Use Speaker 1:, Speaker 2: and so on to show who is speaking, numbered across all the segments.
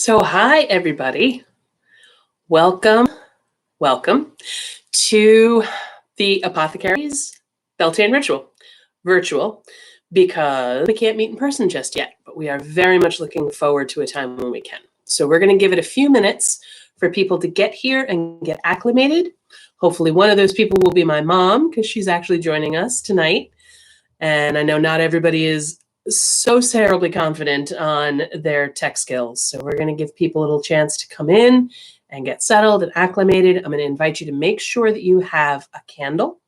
Speaker 1: So, hi, everybody. Welcome, welcome to the Apothecary's Beltane ritual, virtual, because we can't meet in person just yet, but we are very much looking forward to a time when we can. So, we're going to give it a few minutes for people to get here and get acclimated. Hopefully, one of those people will be my mom because she's actually joining us tonight. And I know not everybody is so terribly confident on their tech skills. So we're going to give people a little chance to come in and get settled and acclimated. I'm going to invite you to make sure that you have a candle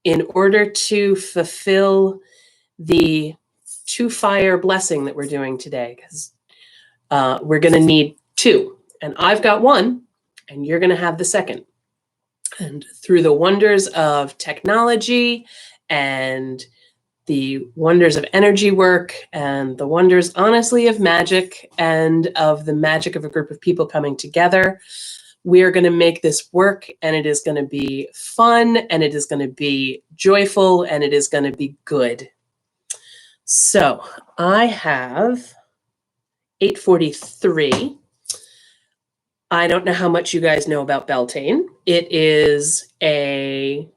Speaker 1: in order to fulfill the 2-fire blessing that we're doing today, because we're going to need 2. And I've got 1, and you're going to have the second. And through the wonders of technology and the wonders of energy work and the wonders, honestly, of magic and of the magic of a group of people coming together, we are going to make this work, and it is going to be fun, and it is going to be joyful, and it is going to be good. So I have 8:43. I don't know how much you guys know about Beltane. It is a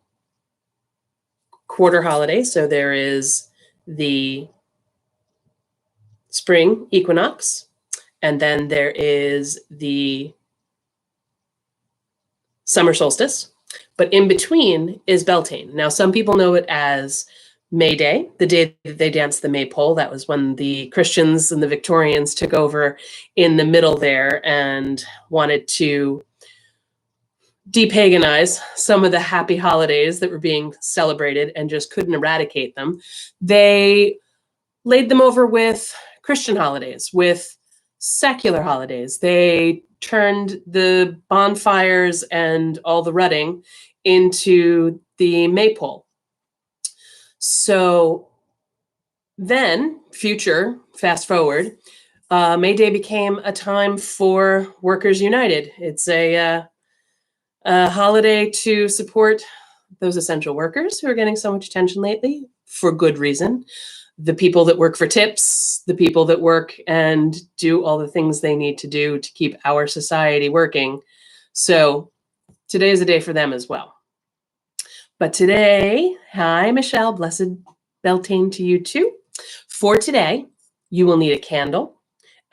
Speaker 1: quarter holiday, so there is the spring equinox, and then there is the summer solstice, but in between is Beltane. Now, some people know it as May Day, the day that they danced the maypole. That was when the Christians and the Victorians took over in the middle there and wanted to depaganize some of the happy holidays that were being celebrated and just couldn't eradicate them. They laid them over with Christian holidays, with secular holidays. They turned the bonfires and all the rutting into the maypole. So then, fast forward, May Day became a time for Workers United. It's a holiday to support those essential workers who are getting so much attention lately for good reason. The people that work for tips, the people that work and do all the things they need to do to keep our society working. So today is a day for them as well. But today, hi, Michelle, blessed Beltane to you too. For today, you will need a candle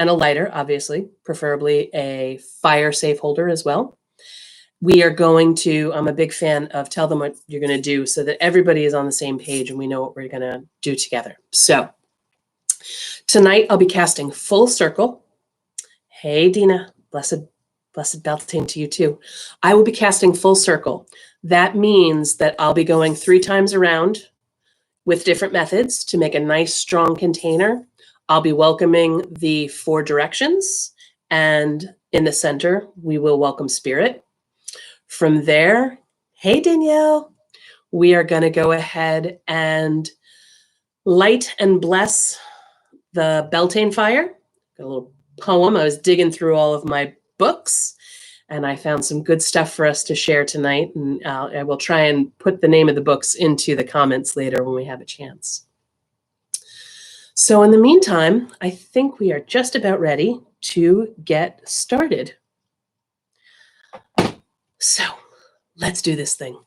Speaker 1: and a lighter, obviously, preferably a fire safe holder as well. We are going to, I'm a big fan of tell them what you're going to do so that everybody is on the same page and we know what we're going to do together. So tonight I'll be casting full circle. Hey, Dina, blessed Beltane to you too. I will be casting full circle. That means that I'll be going 3 times around with different methods to make a nice, strong container. I'll be welcoming the 4 directions, and in the center, we will welcome spirit. From there, hey, Danielle, we are going to go ahead and light and bless the Beltane fire. Got a little poem. I was digging through all of my books, and I found some good stuff for us to share tonight. And I will try and put the name of the books into the comments later when we have a chance. So in the meantime, I think we are just about ready to get started. So let's do this thing.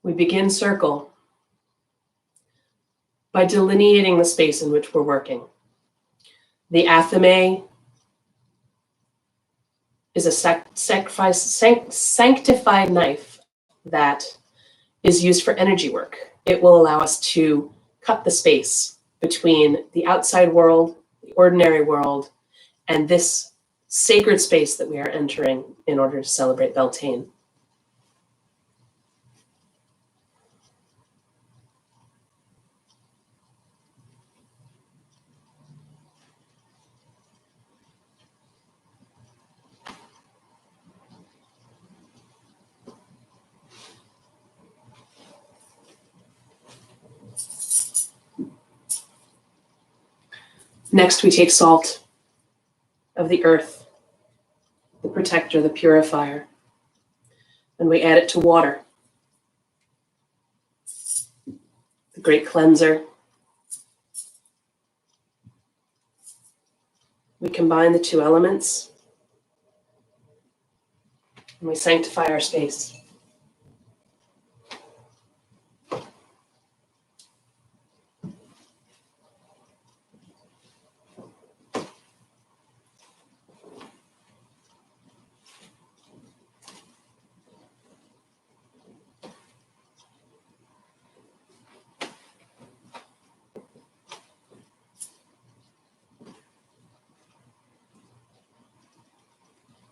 Speaker 1: We begin circle by delineating the space in which we're working. The athame is a sanctified knife that is used for energy work. It will allow us to cut the space between the outside world, the ordinary world, and this sacred space that we are entering in order to celebrate Beltane. Next, we take salt of the earth, the protector, the purifier, and we add it to water. the great cleanser. We combine the two elements and we sanctify our space.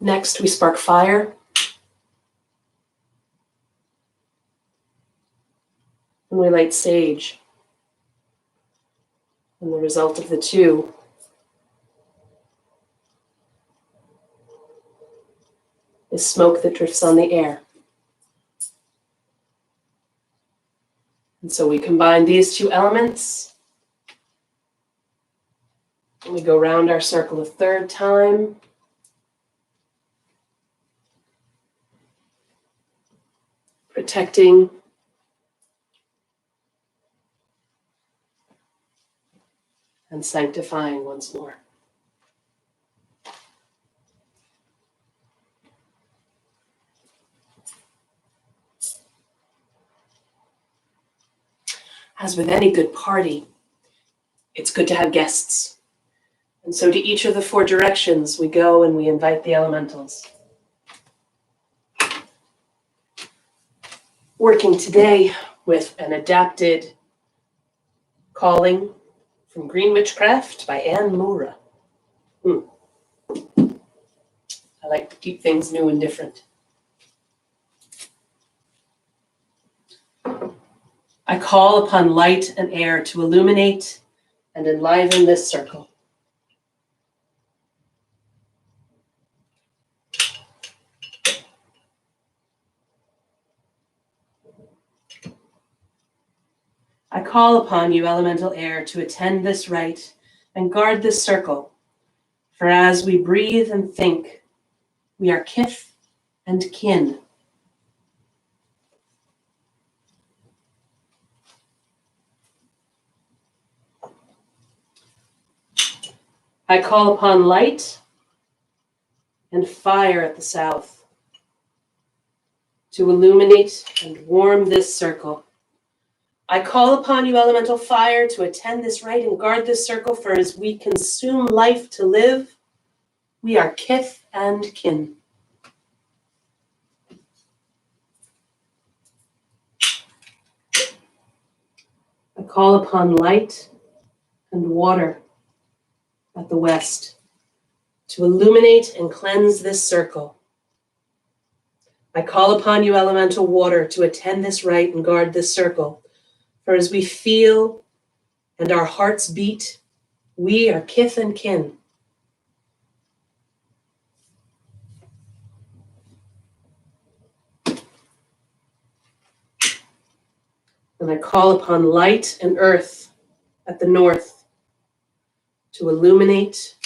Speaker 1: Next, we spark fire. And we light sage. And the result of the two is smoke that drifts on the air. And so we combine these two elements. And we go round our circle a third time. Protecting and sanctifying once more. As with any good party, it's good to have guests. And so to each of the four directions, we go and we invite the elementals. Working today with an adapted calling from Green Witchcraft by Anne Mora. I like to keep things new and different. I call upon light and air to illuminate and enliven this circle. I call upon you, elemental air, to attend this rite and guard this circle. For as we breathe and think, we are kith and kin. I call upon light and fire at the south to illuminate and warm this circle. I call upon you, elemental fire, to attend this rite and guard this circle, for as we consume life to live, we are kith and kin. I call upon light and water at the west to illuminate and cleanse this circle. I call upon you, elemental water, to attend this rite and guard this circle. For as we feel and our hearts beat, we are kith and kin. And I call upon light and earth at the north to illuminate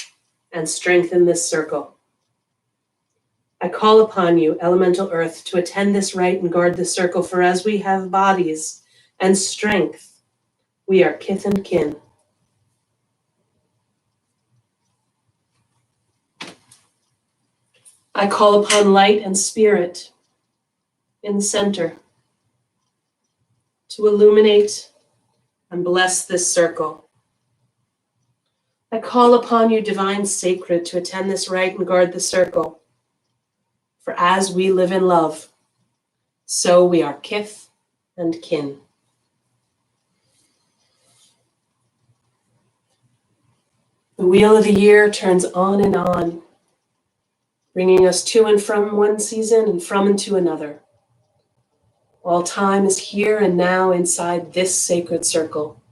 Speaker 1: and strengthen this circle. I call upon you, elemental earth, to attend this rite and guard this circle, for as we have bodies and strength, we are kith and kin. I call upon light and spirit in the center to illuminate and bless this circle. I call upon you, divine sacred, to attend this rite and guard the circle. For as we live in love, so we are kith and kin. The wheel of the year turns on and on, bringing us to and from one season and from and to another. All time is here and now inside this sacred circle,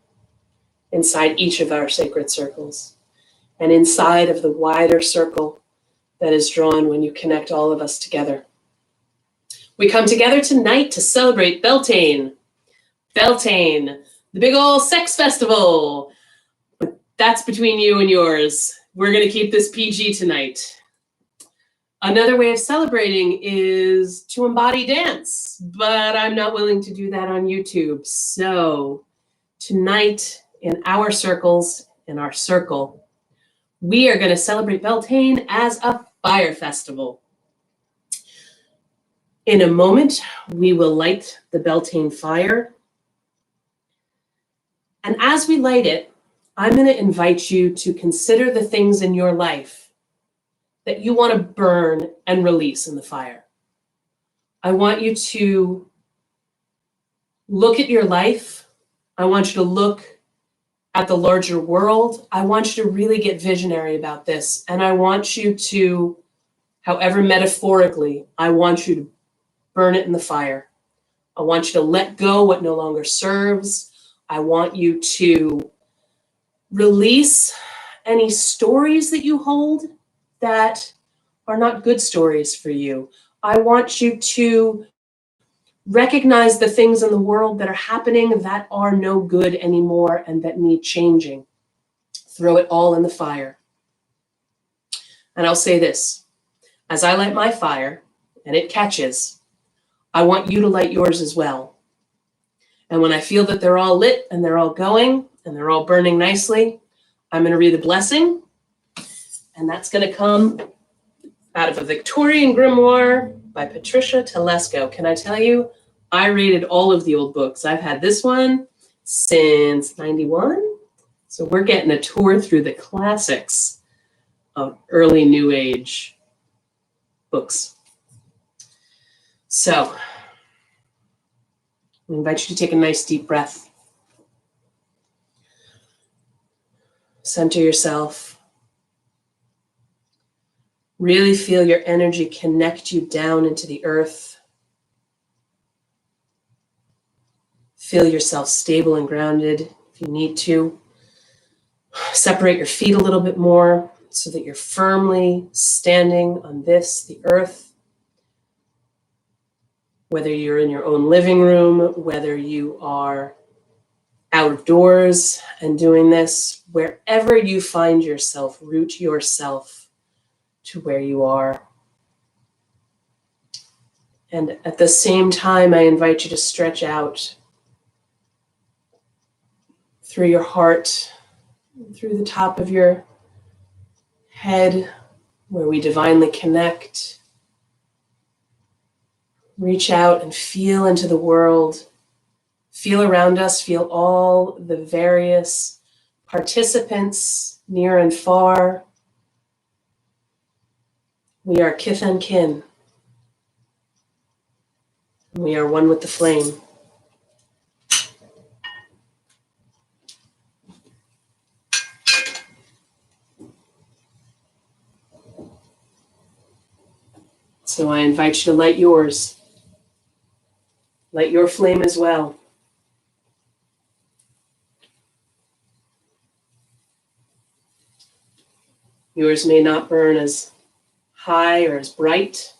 Speaker 1: inside each of our sacred circles, and inside of the wider circle that is drawn when you connect all of us together. We come together tonight to celebrate Beltane. Beltane, the big old sex festival. But that's between you and yours. We're going to keep this PG tonight. Another way of celebrating is to embody dance, but I'm not willing to do that on YouTube. So Tonight, in our circles, in our circle, we are going to celebrate Beltane as a fire festival. In a moment, we will light the Beltane fire. And as we light it, I'm going to invite you to consider the things in your life that you want to burn and release in the fire. I want you to look at your life. I want you to look at the larger world. I want you to really get visionary about this. And I want you to, however metaphorically, I want you to burn it in the fire. I want you to let go what no longer serves. I want you to release any stories that you hold that are not good stories for you. I want you to recognize the things in the world that are happening that are no good anymore and that need changing. Throw it all in the fire. And I'll say this, as I light my fire and it catches, I want you to light yours as well. And when I feel that they're all lit and they're all going and they're all burning nicely, I'm going to read a blessing. And that's going to come out of a Victorian grimoire by Patricia Telesco. Can I tell you, I rated all of the old books. I've had this one since 91. So we're getting a tour through the classics of early New Age books. So I invite you to take a nice deep breath. Center yourself. Really feel your energy connect you down into the earth. Feel yourself stable and grounded if you need to. Separate your feet a little bit more so that you're firmly standing on this, the earth. Whether you're in your own living room, whether you are outdoors and doing this, wherever you find yourself, root yourself to where you are. And at the same time, I invite you to stretch out through your heart, through the top of your head, where we divinely connect. Reach out and feel into the world. Feel around us, feel all the various participants near and far. We are kith and kin. We are one with the flame. So I invite you to light yours. Light your flame as well. Yours may not burn as high or as bright,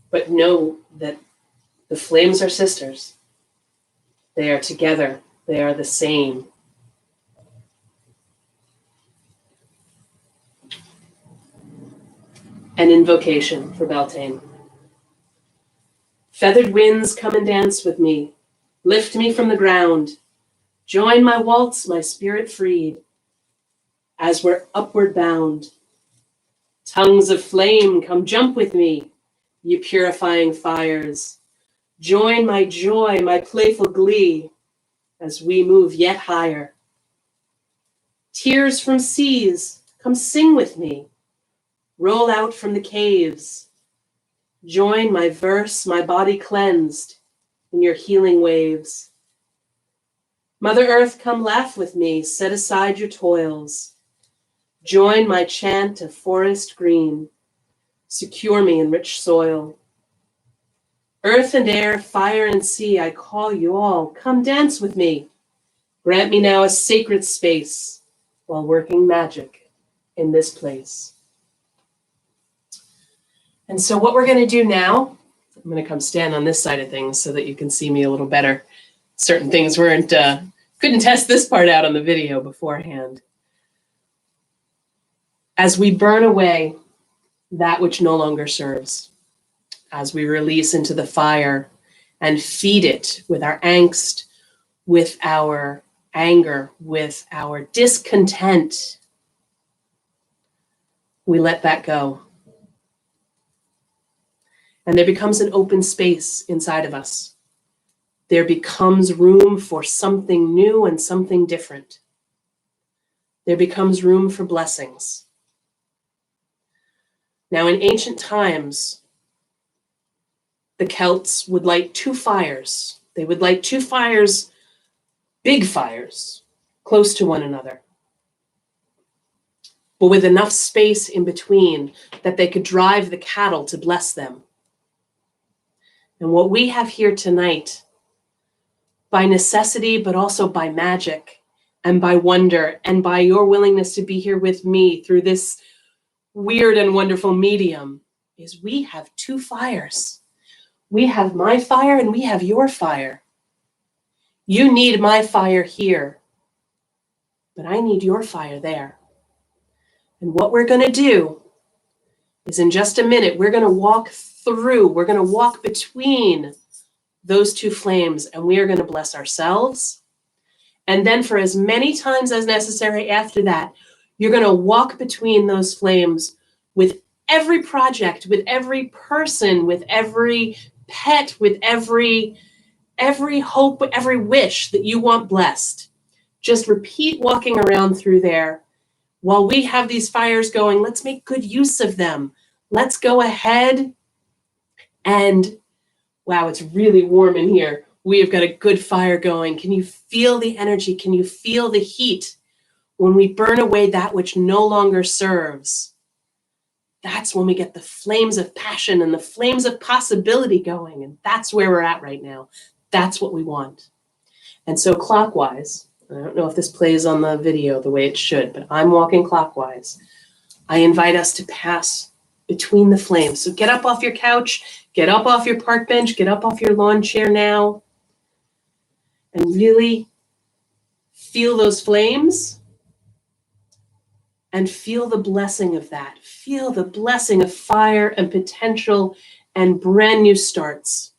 Speaker 1: but know that the flames are sisters. They are together. They are the same. An invocation for Beltane. Feathered winds, come and dance with me. Lift me from the ground. Join my waltz, my spirit freed, as we're upward bound. Tongues of flame, come jump with me, ye purifying fires. Join my joy, my playful glee, as we move yet higher. Tears from seas, come sing with me. Roll out from the caves. Join my verse, my body cleansed, in your healing waves. Mother Earth, come laugh with me, set aside your toils. Join my chant of forest green, secure me in rich soil. Earth and air, fire and sea, I call you all, come dance with me. Grant me now a sacred space while working magic in this place. And so what we're going to do now, I'm going to come stand on this side of things so that you can see me a little better. Certain things couldn't test this part out on the video beforehand. As we burn away that which no longer serves, as we release into the fire and feed it with our angst, with our anger, with our discontent, we let that go. And there becomes an open space inside of us. There becomes room for something new and something different. There becomes room for blessings. Now, in ancient times, the Celts would light two fires. They would light two fires, big fires, close to one another, but with enough space in between that they could drive the cattle to bless them. And what we have here tonight, by necessity, but also by magic and by wonder and by your willingness to be here with me through this weird and wonderful medium, is we have two fires. We have my fire and we have your fire. You need my fire here, but I need your fire there. And what we're going to do is in just a minute, we're going to walk between those two flames, and we are going to bless ourselves. And then for as many times as necessary after that, you're going to walk between those flames with every project, with every person, with every pet, with every hope, every wish that you want blessed. Just repeat walking around through there. While we have these fires going, let's make good use of them. Let's go ahead and, wow, it's really warm in here. We have got a good fire going. Can you feel the energy? Can you feel the heat? When we burn away that which no longer serves, that's when we get the flames of passion and the flames of possibility going. And that's where we're at right now. That's what we want. And so clockwise, I don't know if this plays on the video the way it should, but I'm walking clockwise. I invite us to pass between the flames. So get up off your couch, get up off your park bench, get up off your lawn chair now, and really feel those flames and feel the blessing of that. Feel the blessing of fire and potential and brand new starts.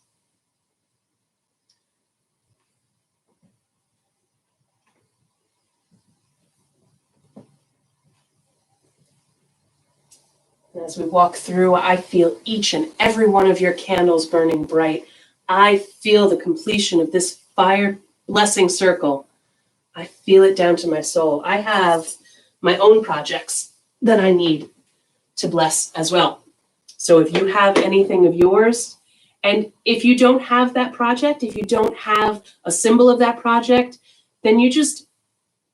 Speaker 1: As we walk through, I feel each and every one of your candles burning bright. I feel the completion of this fire blessing circle. I feel it down to my soul. I have my own projects that I need to bless as well. So if you have anything of yours, and if you don't have that project, if you don't have a symbol of that project, then you just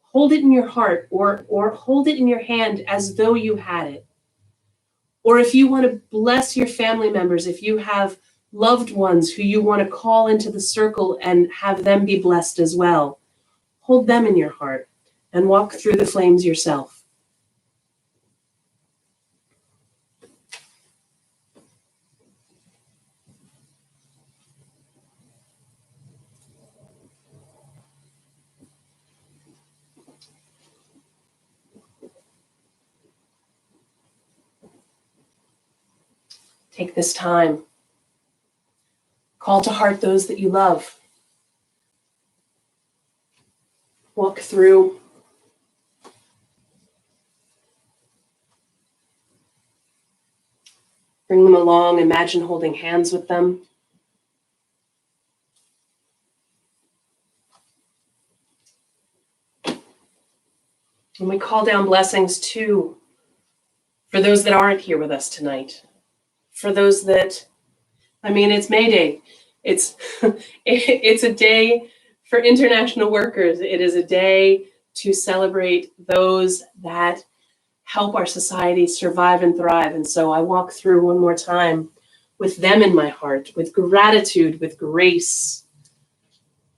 Speaker 1: hold it in your heart or hold it in your hand as though you had it. Or if you want to bless your family members, if you have loved ones who you want to call into the circle and have them be blessed as well, hold them in your heart and walk through the flames yourself. Take this time. Call to heart those that you love. Walk through. Bring them along. Imagine holding hands with them. And we call down blessings too for those that aren't here with us tonight. For those that, it's May Day. It's a day for international workers. It is a day to celebrate those that help our society survive and thrive. And so I walk through one more time with them in my heart, with gratitude, with grace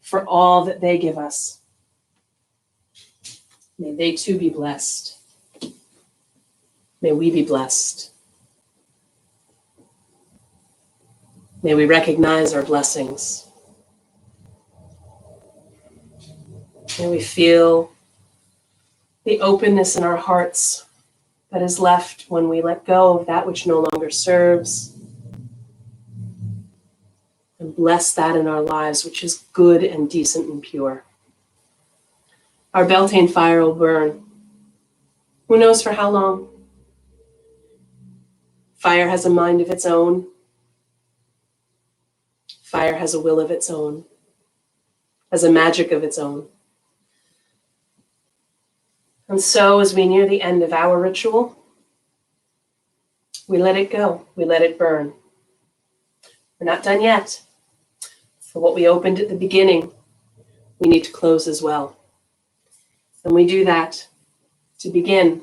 Speaker 1: for all that they give us. May they too be blessed. May we be blessed. May we recognize our blessings. May we feel the openness in our hearts that is left when we let go of that which no longer serves, and bless that in our lives which is good and decent and pure. Our Beltane fire will burn. Who knows for how long? Fire has a mind of its own. Fire has a will of its own, has a magic of its own. And so as we near the end of our ritual, we let it go, we let it burn. We're not done yet. For what we opened at the beginning, we need to close as well. And we do that to begin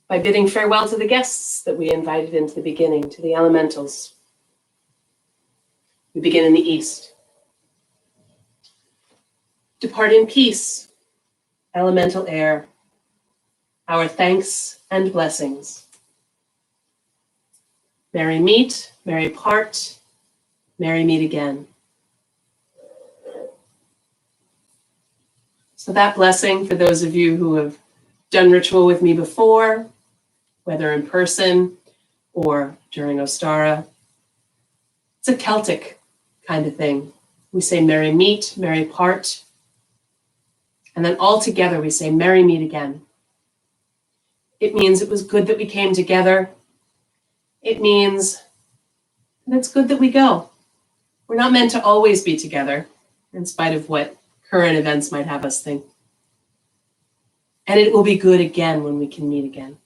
Speaker 1: by bidding farewell to the guests that we invited into the beginning, to the elementals. We begin in the east. Depart in peace, elemental air, our thanks and blessings. Merry meet, merry part, merry meet again. So that blessing, for those of you who have done ritual with me before, whether in person or during Ostara, it's a Celtic kind of thing. We say merry meet, merry part, and then all together we say merry meet again. It means it was good that we came together. It means that it's good that we go. We're not meant to always be together, in spite of what current events might have us think. And it will be good again when we can meet again.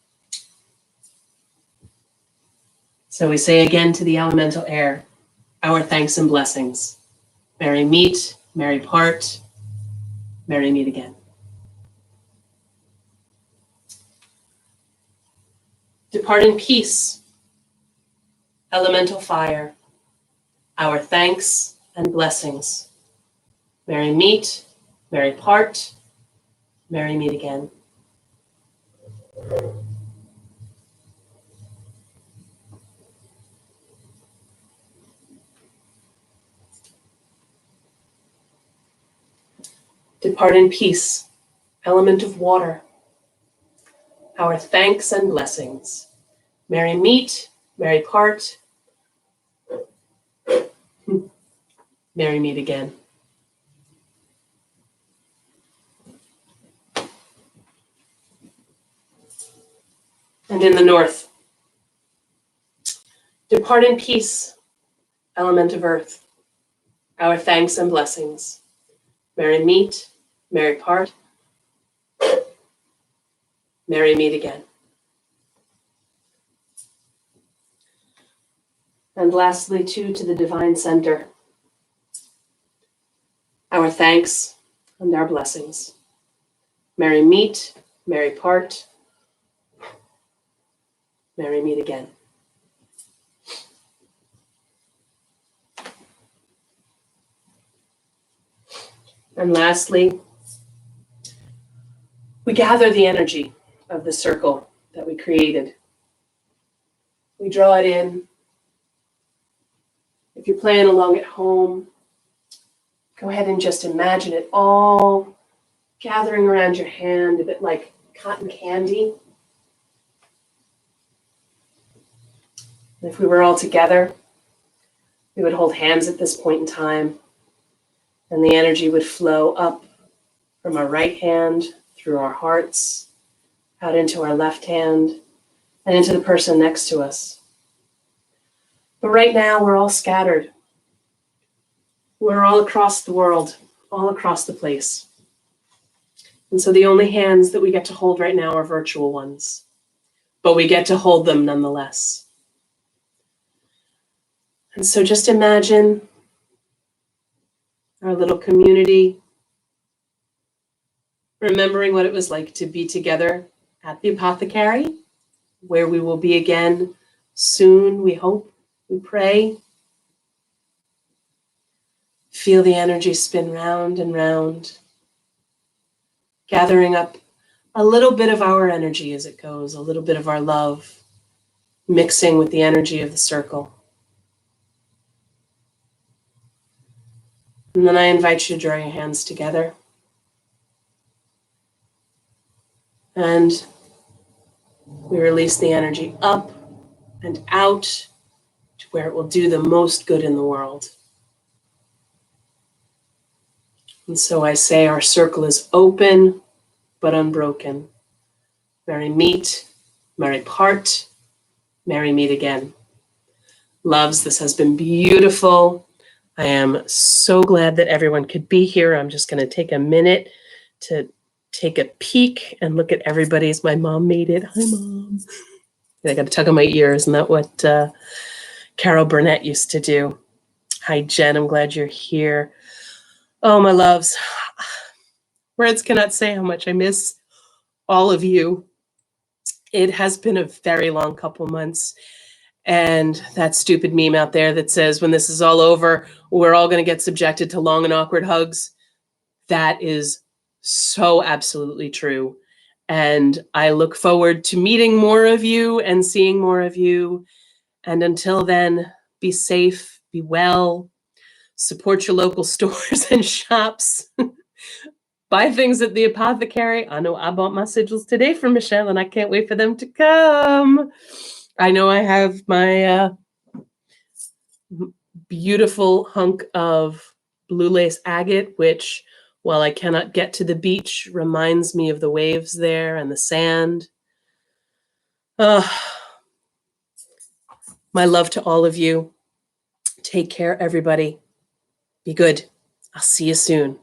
Speaker 1: So we say again to the elemental air, our thanks and blessings. Merry meet, merry part, merry meet again. Depart in peace, elemental fire, our thanks and blessings. Merry meet, merry part, merry meet again. Depart in peace, element of water, our thanks and blessings. Merry meet, merry part, merry meet again. And in the north, depart in peace, element of earth, our thanks and blessings. Merry meet, merry part, merry meet again. And lastly, too, to the divine center, our thanks and our blessings. Merry meet, merry part, merry meet again. And lastly, we gather the energy of the circle that we created. We draw it in. If you're playing along at home, go ahead and just imagine it all gathering around your hand, a bit like cotton candy. And if we were all together, we would hold hands at this point in time, and the energy would flow up from our right hand, through our hearts, out into our left hand, and into the person next to us. But right now, we're all scattered. We're all across the world, all across the place. And so the only hands that we get to hold right now are virtual ones, but we get to hold them nonetheless. And so just imagine our little community, remembering what it was like to be together at the Apothecary, where we will be again soon, we hope, we pray. Feel the energy spin round and round, gathering up a little bit of our energy as it goes, a little bit of our love, mixing with the energy of the circle. And then I invite you to draw your hands together. And we release the energy up and out to where it will do the most good in the world. And so I say our circle is open but unbroken. Merry meet, merry part, merry meet again. Loves, this has been beautiful. I am so glad that everyone could be here. I'm just going to take a minute to take a peek and look at everybody's. My mom made it. Hi, Mom. I got to tug on my ears. Isn't that what Carol Burnett used to do? Hi, Jen. I'm glad you're here. Oh, my loves. Words cannot say how much I miss all of you. It has been a very long couple months. And that stupid meme out there that says, when this is all over, we're all going to get subjected to long and awkward hugs. That is so absolutely true. And I look forward to meeting more of you and seeing more of you. And until then, be safe, be well, support your local stores and shops. Buy things at the Apothecary. I know I bought my sigils today from Michelle, and I can't wait for them to come. I know I have my beautiful hunk of blue lace agate, which, while I cannot get to the beach, reminds me of the waves there and the sand. My love to all of you. Take care, everybody. Be good. I'll see you soon.